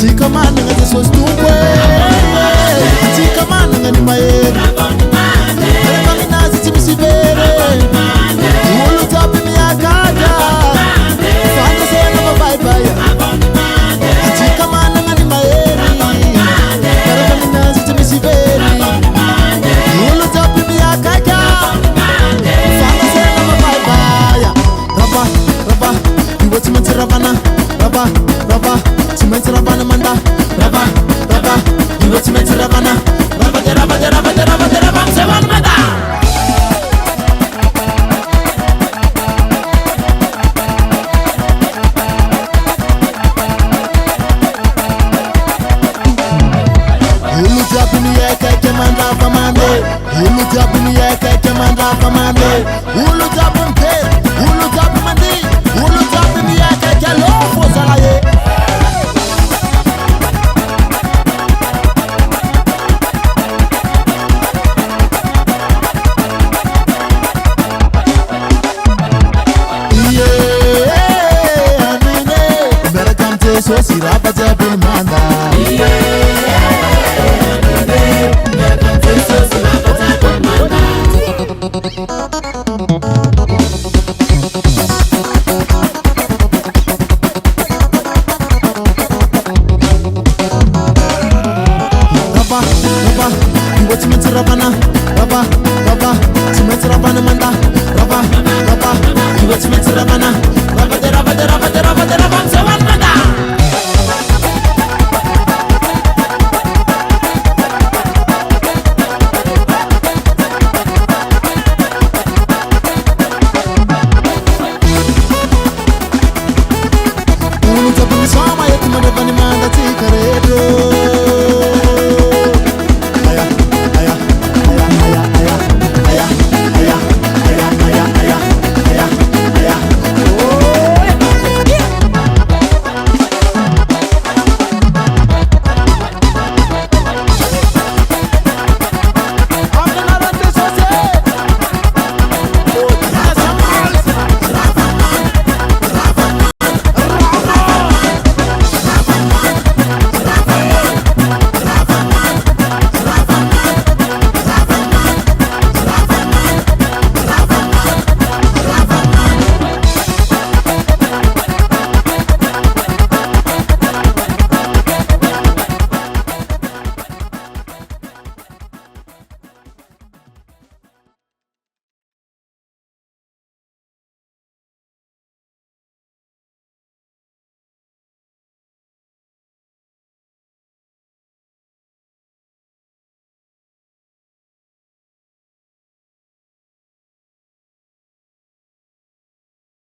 Atika mana ngati sostukwe Atika mana ngani maere Reba minazi timisibere Ulu tapi miyakaja Fanda sena mabaibaya Atika mana ngani maere Reba minazi timisibere Ulu tapi miyakaja Fanda sena mabaibaya Raba, raba, iwo timati rabana Raba, raba, timati rabana manda Raba, raba, iwo timati rabana Raba, raba, raba, raba, raba, sewan manda Ulu japini yeke manda famande Ulu japini yeke manda famande Ulu japin pe Ulu japin mandi Ulu japini yeke lofo salaye Yeah, amine Berakam te so sirapa japin manda